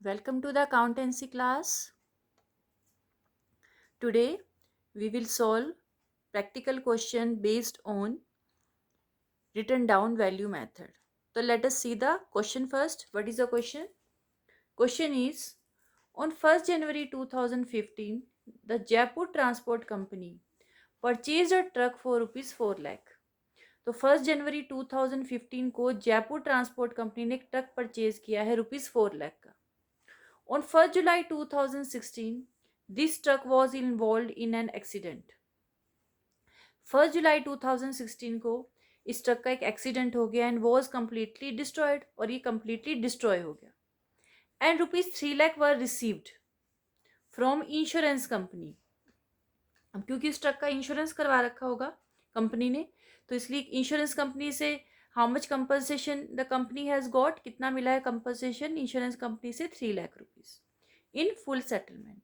Welcome to the accountancy class. Today we will solve practical question based on written down value method. So let us see the question first. What is the question? Question is on 1st January 2015 the Jaipur Transport Company purchased a truck for rupees 4 lakh. तो 1 जनवरी 2015 को Jaipur transport company ने एक truck purchase किया है rupees 4 lakh का. On 1st July 2016, this truck was involved in an accident. 1 जुलाई 2016 को इस truck का एक एक्सीडेंट हो गया एंड वॉज कम्प्लीटली डिस्ट्रॉयड और ये कम्प्लीटली डिस्ट्रॉय हो गया and rupees 3 lakh were received from insurance company. अब क्योंकि इस ट्रक का इंश्योरेंस करवा रखा होगा कंपनी ने, तो इसलिए इंश्योरेंस कंपनी से how much compensation the company has got, कितना मिला है कंपनसेशन इंश्योरेंस कंपनी से 3 lakh rupees in full settlement.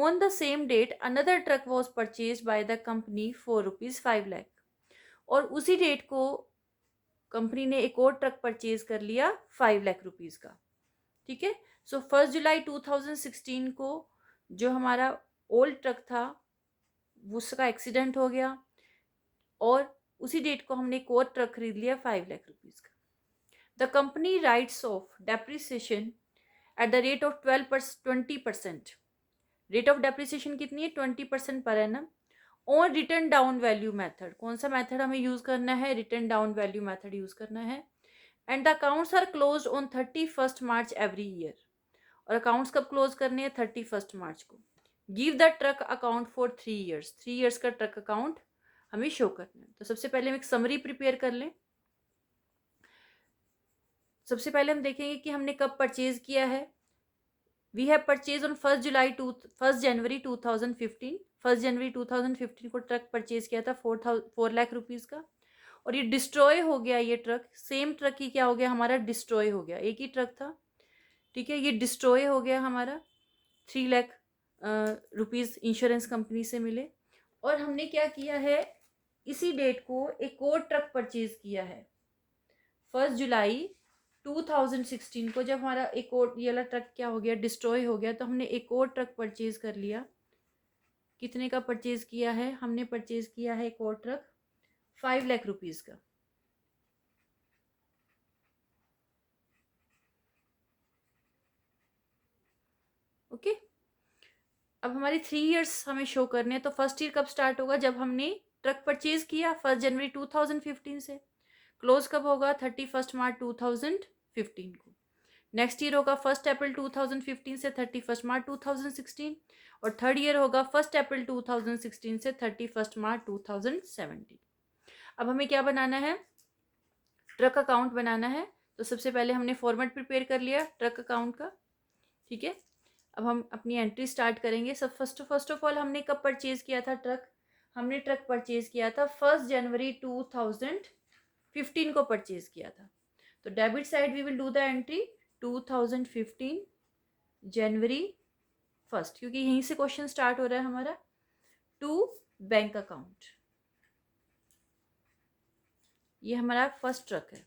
On the same date, another truck was purchased by the company for rupees 5 lakh. और उसी डेट को company ने एक और ट्रक परचेज कर लिया 5 लाख रुपीज का. ठीक है. सो 1 जुलाई 2016 को जो हमारा ओल्ड ट्रक था उसका एक्सीडेंट हो गया और उसी डेट को हमने एक और ट्रक खरीद लिया 5 लाख रुपीज का. The company writes off depreciation at the rate of 20%. Rate of depreciation कितनी है? 20% per annum on written down value method. कौन सा मेथड हमें यूज करना है? Written down value method use करना है. And the accounts are close on 31 March every year. और अकाउंट्स कब क्लोज करने हैं? 31 मार्च को. Give the truck account for 3 years. 3 years का ट्रक अकाउंट हमें शो करना है. तो सबसे पहले हम एक समरी प्रिपेयर कर लें. सबसे पहले हम देखेंगे कि हमने कब परचेज किया है. वी हैव परचेज ऑन 1 जनवरी 2015. 1 जनवरी 2015 को ट्रक परचेज किया था 4 लाख रुपीज का और ये डिस्ट्रॉय हो गया. ये ट्रक सेम ट्रक ही क्या हो गया हमारा? डिस्ट्रॉय हो गया. एक ही ट्रक था. ठीक है. ये डिस्ट्रॉय हो गया हमारा. 3 लाख रुपीज इंश्योरेंस कंपनी से मिले और हमने क्या किया है? इसी डेट को एक और ट्रक परचेज किया है 1 जुलाई 2016 को. जब हमारा एक और ये वाला ट्रक क्या हो गया? डिस्ट्रॉय हो गया. तो हमने एक और ट्रक परचेज कर लिया. कितने का परचेज किया है? हमने परचेज किया है एक और ट्रक 5 लाख रुपीज का. ओके. अब हमारी 3 ईयर्स हमें शो करने हैं. तो फर्स्ट ईयर कब स्टार्ट होगा? जब हमने ट्रक परचेज किया 1 जनवरी 2015 से. क्लोज कब होगा? 31 मार्च 2015 को. नेक्स्ट ईयर होगा 1 अप्रैल 2015 से 31 मार्च 2016 और थर्ड ईयर होगा 1 अप्रैल 2016 से 31 मार्च 2017. अब हमें क्या बनाना है? ट्रक अकाउंट बनाना है. तो सबसे पहले हमने फॉर्मेट प्रिपेयर कर लिया ट्रक अकाउंट का. ठीक है. अब हम अपनी एंट्री स्टार्ट करेंगे. सब फर्स्ट ऑफ ऑल हमने कब परचेज किया था ट्रक? हमने ट्रक परचेज किया था 1 जनवरी 2015 को परचेज किया था. तो debit side we will do the entry 2015 जनवरी 1, क्योंकि यहीं से क्वेश्चन स्टार्ट हो रहा है हमारा. To bank account. ये हमारा फर्स्ट ट्रक है.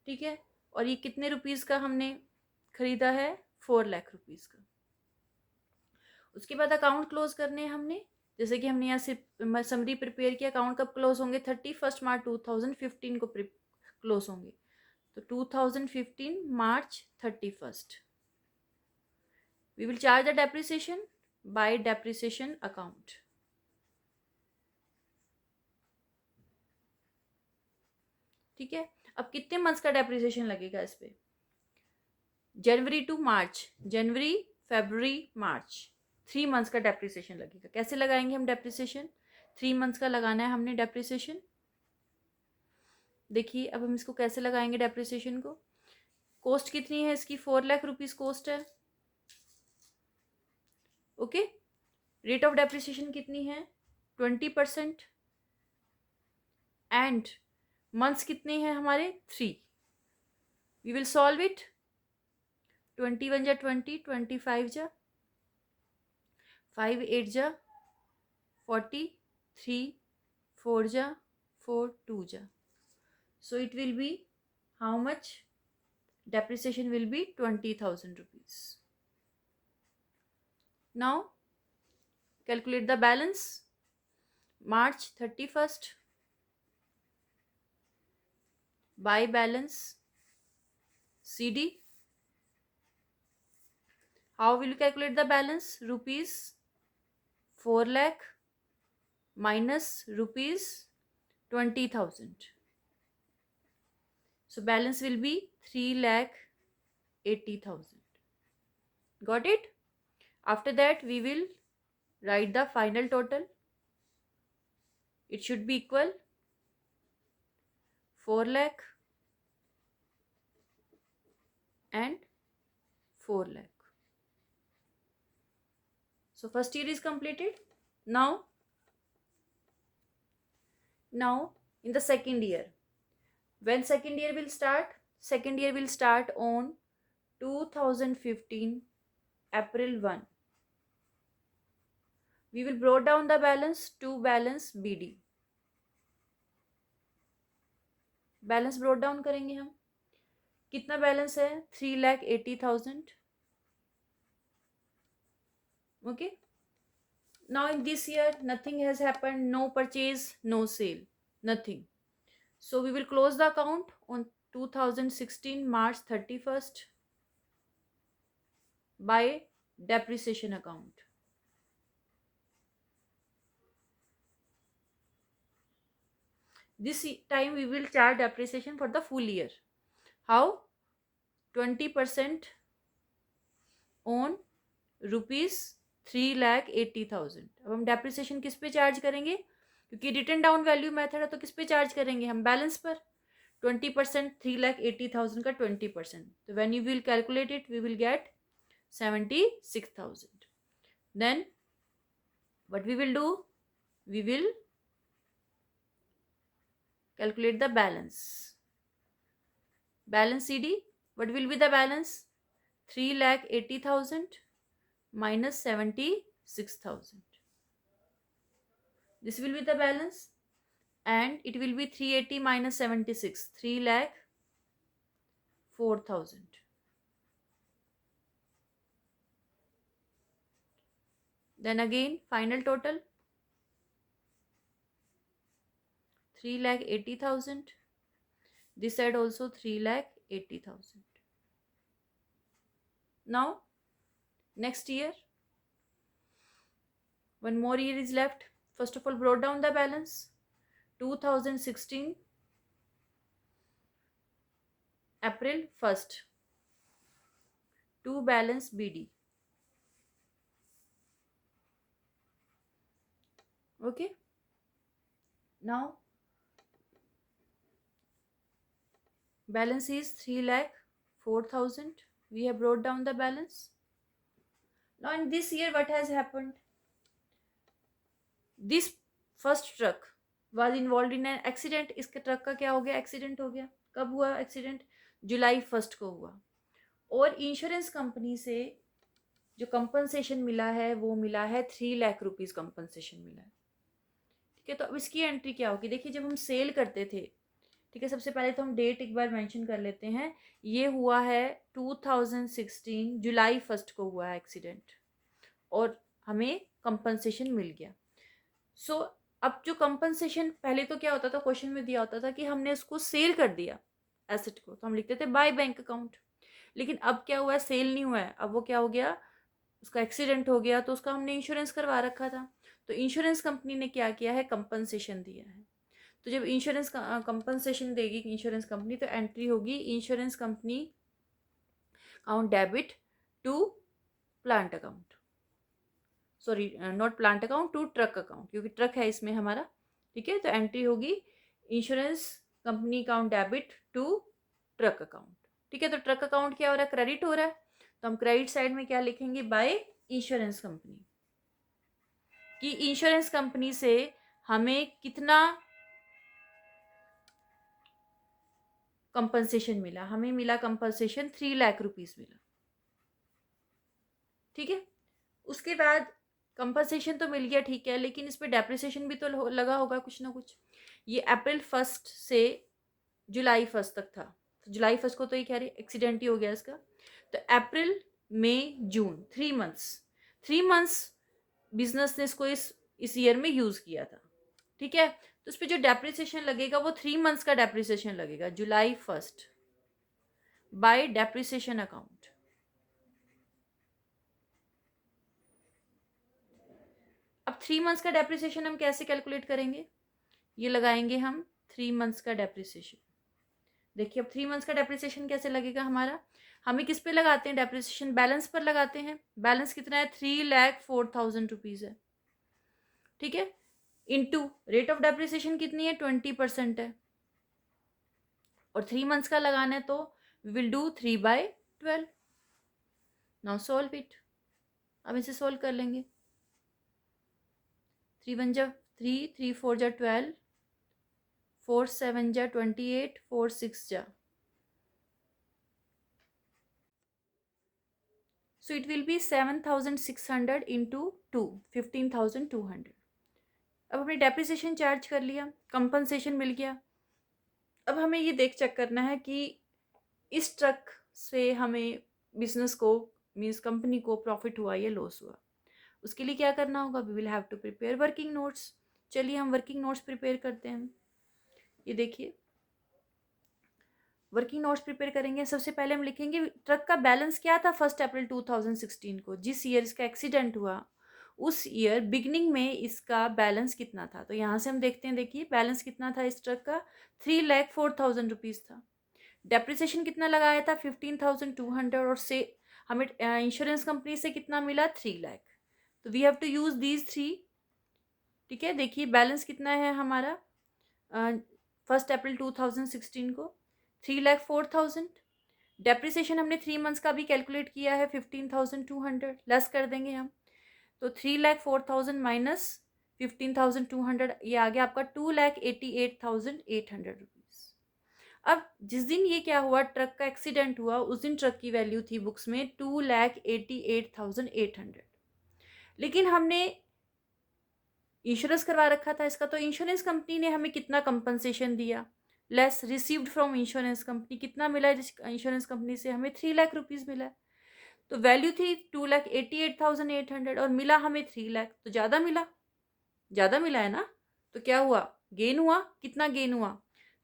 ठीक है. और ये कितने रुपीज का हमने खरीदा है? 4 लाख रुपीज का. उसके बाद अकाउंट क्लोज करने हैं हमने. जैसे कि हमने यहाँ से समरी प्रिपेयर किया. अकाउंट कब क्लोज होंगे? 31 मार्च 2015 को क्लोज होंगे. तो 2015 मार्च 31. We will charge the depreciation by depreciation account. ठीक है. अब कितने मंथ्स का डेप्रिसिएशन लगेगा इस पे? जनवरी टू मार्च, जनवरी फरवरी मार्च, 3 मंथ्स का डेप्रिसिएशन लगेगा. कैसे लगाएंगे हम डेप्रिसिएशन? 3 मंथ्स का लगाना है हमने डेप्रिसिएशन. देखिए अब हम इसको कैसे लगाएंगे डेप्रिसिएशन को. कॉस्ट कितनी है इसकी? 4 लाख रुपीज कॉस्ट है. ओके. रेट ऑफ डेप्रिसिएशन कितनी है? 20%. एंड मंथ्स कितने हैं हमारे? 3. We will solve it. 21 जा 20, 25 जा 5 8 जा 40, 3 4 जा 4 2 जा. So it will be how much? depreciation will be 20,000 rupees. Now calculate the balance. March 31st, buy balance CD. How will you calculate the balance? Rupees 4 lakh minus rupees 20,000. So balance will be 3,80,000. Got it? After that we will write the final total. It should be equal 4 lakh and 4 lakh. So first year is completed. Now in the second year, when second year will start? Second year will start on 2015 April 1. We will brought down the balance to balance BD. Balance brought down करेंगे हम. कितना balance है? 3,80,000. Okay. Now in this year nothing has happened, no purchase, no sale, nothing. So we will close the account on 2016 March 31st by depreciation account. This time we will charge depreciation for the full year. How? 20% on rupees 3,80,000. अब हम depreciation किस पे charge करेंगे? क्योंकि return down value method है तो किस पे चार्ज करेंगे हम? बैलेंस पर. 20%, 3,80,000 का 20%. तो when you will calculate it we will get 76,000. Then what we will do? We will calculate the balance. Balance CD. What will be the balance? 3,80,000 minus 76,000. This will be the balance, and it will be 380 minus 76, 3,04,000. Then again final total 3,80,000. This side also 3,80,000. Now next year, one more year is left. First of all, brought down the balance. 2016 April 1st to balance BD. Okay. Now balance is 3,04,000. We have brought down the balance. Now in this year what has happened? This first truck was involved in an accident. इसके truck का क्या हो गया? Accident हो गया. कब हुआ accident? जुलाई 1 को हुआ. और इंश्योरेंस कंपनी से जो कंपनसेशन मिला है वो मिला है 3 लाख रुपीज कंपनसेशन मिला है. ठीक है. तो अब इसकी एंट्री क्या होगी? देखिए जब हम सेल करते थे, ठीक है, सबसे पहले तो हम डेट एक बार मेंशन कर लेते हैं. ये हुआ है 2016 जुलाई 1 को हुआ है एक्सीडेंट और हमें कंपनसेशन मिल गया. सो अब जो कंपनसेशन, पहले तो क्या होता था, क्वेश्चन में दिया होता था कि हमने उसको सेल कर दिया एसेट को, तो हम लिखते थे बाय बैंक अकाउंट. लेकिन अब क्या हुआ है? सेल नहीं हुआ है. अब वो क्या हो गया? उसका एक्सीडेंट हो गया, तो उसका हमने इंश्योरेंस करवा रखा था. तो इंश्योरेंस कंपनी ने क्या किया है? कंपनसेशन दिया है. तो जब इंश्योरेंस कंपनसेशन देगी इंश्योरेंस कंपनी, तो एंट्री होगी insurance company account debit to plant account. Sorry, not plant account, to truck account, क्योंकि ट्रक है इसमें हमारा. ठीक है. तो एंट्री होगी insurance company account debit to truck account. ठीक है. तो ट्रक अकाउंट क्या हो रहा है? क्रेडिट हो रहा है. तो हम क्रेडिट साइड में क्या लिखेंगे? By insurance company. कि इंश्योरेंस कंपनी से हमें कितना कंपनसेशन मिला? हमें मिला कंपनसेशन 3 लाख रुपीज मिला. ठीक है. उसके बाद कंपनसेशन तो मिल गया, ठीक है, लेकिन इस पर डेप्रिसिएशन भी तो लगा होगा कुछ ना कुछ. ये अप्रैल 1 से जुलाई 1 तक था. तो जुलाई 1 को तो ये कह रही एक्सीडेंट ही हो गया इसका। तो अप्रैल मई जून 3 मंथ्स बिजनेस ने इसको इस ईयर में यूज किया था। ठीक है, तो उस पर जो डेप्रिसिएशन लगेगा वो 3 मंथ्स का डेप्रिसिएशन लगेगा, जुलाई 1 बाय डेप्रिसिएशन अकाउंट। अब 3 मंथ्स का डेप्रिसिएशन हम कैसे कैलकुलेट करेंगे, ये लगाएंगे हम 3 मंथ्स का डेप्रिसिएशन। देखिए अब 3 मंथ्स का डेप्रिसिएशन कैसे लगेगा हमारा, हमें किस पे लगाते हैं डेप्रिसिएशन, बैलेंस पर लगाते हैं। बैलेंस कितना है, 3,04,000 रुपीज है। ठीक है, इनटू रेट ऑफ डेप्रिसिएशन कितनी है, 20% है, और 3 मंथ्स का लगाना है तो we will do 3/12। Now solve it. अब इसे सोल्व कर लेंगे। 3 1 जा 3, 3 4 जा 12, 4 7 जा 28, 4 6 जा, so it will be 7,600 into 2, 15,200। अब हमने डेप्रिसिएशन चार्ज कर लिया, कंपनसेशन मिल गया। अब हमें ये चेक करना है कि इस ट्रक से हमें बिजनेस को मीन्स कंपनी को प्रॉफिट हुआ या लॉस हुआ। उसके लिए क्या करना होगा, we will have to prepare working notes. चलिए हम वर्किंग नोट्स प्रिपेयर करते हैं। ये देखिए वर्किंग नोट्स प्रिपेयर करेंगे। सबसे पहले हम लिखेंगे ट्रक का बैलेंस क्या था 1 अप्रैल 2016 को, जिस ईयर इसका एक्सीडेंट हुआ उस ईयर बिगनिंग में इसका बैलेंस कितना था। तो यहाँ से हम देखते हैं, देखिए बैलेंस कितना था इस ट्रक का, 3,04,000 रुपीज़ था। डेप्रिसिएशन कितना लगाया था, 15,200, और से हमें इंश्योरेंस कंपनी से कितना मिला, 3 लाख। तो we have to use these 3। ठीक है, देखिए बैलेंस कितना है हमारा 1 अप्रैल 2016 को, 3,04,000। डेप्रिसिएशन हमने 3 मंथ्स का भी कैलकुलेट किया है, 15,200 लेस कर देंगे हम। तो 3,04,000 माइनस 15,200, ये आ गया आपका 2,88,800 रुपीज़। अब जिस दिन ये क्या हुआ, ट्रक का एक्सीडेंट हुआ, उस दिन ट्रक की वैल्यू थी बुक्स में 2,88,800। लेकिन हमने इंश्योरेंस करवा रखा था इसका, तो इंश्योरेंस कंपनी ने हमें कितना कंपनसेशन दिया, less received from insurance company, कितना मिला इंश्योरेंस कंपनी से, हमें 3 लाख रुपीज़ मिला। तो वैल्यू थी 2,88,800 और मिला हमें 3 लाख, तो ज़्यादा मिला है ना। तो क्या हुआ, गेन हुआ, कितना गेन हुआ,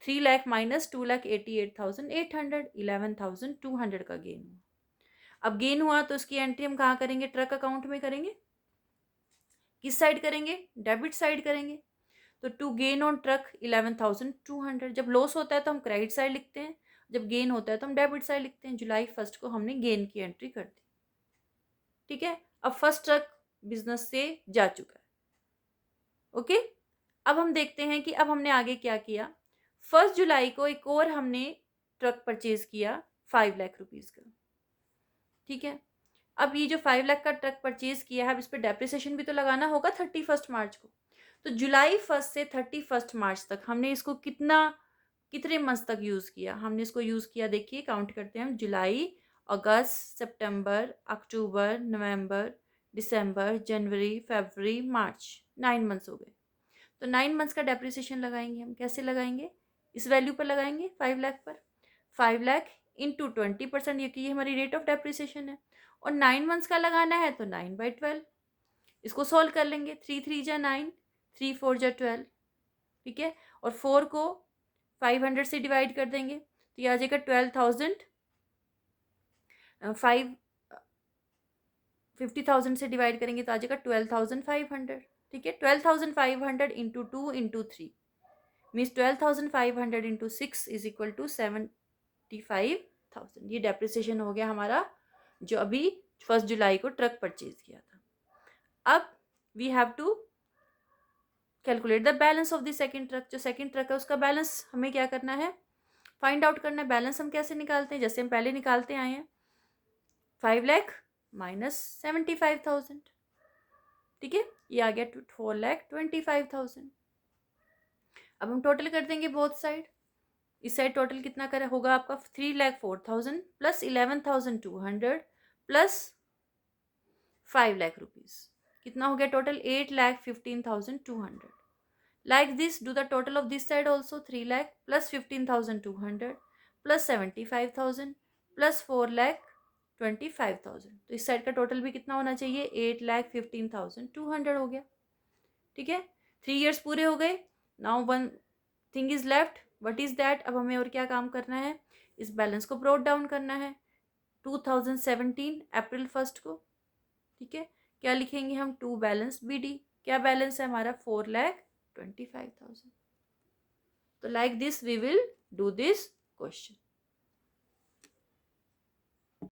3 लाख माइनस 2,88,800, 11,200 का गेन हुआ। अब गेन हुआ तो उसकी एंट्री हम कहाँ करेंगे, ट्रक अकाउंट में करेंगे। किस साइड करेंगे, डेबिट साइड करेंगे। तो टू गेन ऑन ट्रक 11,200। जब लॉस होता है तो हम क्रेडिट साइड लिखते हैं, जब गेन होता है तो हम डेबिट साइड लिखते हैं। जुलाई 1 को हमने गेन की एंट्री कर दी। ठीक है, अब फर्स्ट ट्रक बिजनेस से जा चुका है। ओके, अब हम देखते हैं कि अब हमने आगे क्या किया। 1 जुलाई को एक और हमने ट्रक परचेज किया 5 लाख रुपीज़ का। ठीक है, अब ये जो 5 लाख का ट्रक परचेज किया है, अब इस पर डेप्रिसिएशन भी तो लगाना होगा 31 मार्च को। तो जुलाई 1 से 31 मार्च तक हमने इसको कितने मंथ तक यूज़ किया, हमने इसको यूज़ किया, देखिए काउंट करते हैं हम, जुलाई, अगस्त, सितंबर, अक्टूबर, नवंबर, दिसंबर, जनवरी, फरवरी, मार्च, 9 मंथ्स हो गए। तो 9 मंथ्स का डेप्रिसिएशन लगाएंगे हम। कैसे लगाएंगे, इस वैल्यू पर लगाएंगे 5 लाख पर। 5 लाख इंटू 20%, क्योंकि ये हमारी रेट ऑफ डेप्रिसिएशन है, और 9 मंथ्स का लगाना है तो 9/12। इसको सॉल्व कर लेंगे, 3 3 जा 9, 3 4 जा 12। ठीक है, और 4 को 500 से डिवाइड कर देंगे तो ये आ जाएगा 12,000। 50,000 से डिवाइड करेंगे तो आ जाएगा 12,500। ठीक है, 12,500 into 2 into 3 means 12,500 into 6 is equal to 75,000। ये डेप्रिसिएशन हो गया हमारा जो अभी 1 जुलाई को ट्रक परचेज किया था। अब we have to calculate the balance of the second truck. जो सेकेंड ट्रक है उसका बैलेंस हमें क्या करना है, फाइंड आउट करना है। बैलेंस हम कैसे निकालते हैं, जैसे हम पहले निकालते आए हैं, 5 लाख माइनस 75,000। ठीक है, ये आ गया 4,25,000। अब हम टोटल कर देंगे बोथ साइड। इस साइड टोटल कितना कर होगा आपका, 3,04,000 प्लस 11,200 प्लस 5 लाख रुपीज़, कितना हो गया total, 8,15,200। Like this, do the total of this side also, 3 lakh plus 15,200 plus 75,000 plus 4,25,000, तो इस साइड का टोटल भी कितना होना चाहिए? 8,15,200 हो गया। ठीक है, 3 years पूरे हो गए। Now one thing is left, what is that? अब हमें और क्या काम करना है? इस बैलेंस को ब्रोट डाउन करना है 2017 अप्रैल 1 को। ठीक है, क्या लिखेंगे हम? To balance BD। क्या बैलेंस है हमारा? 4,25,000। तो like this we will do this question.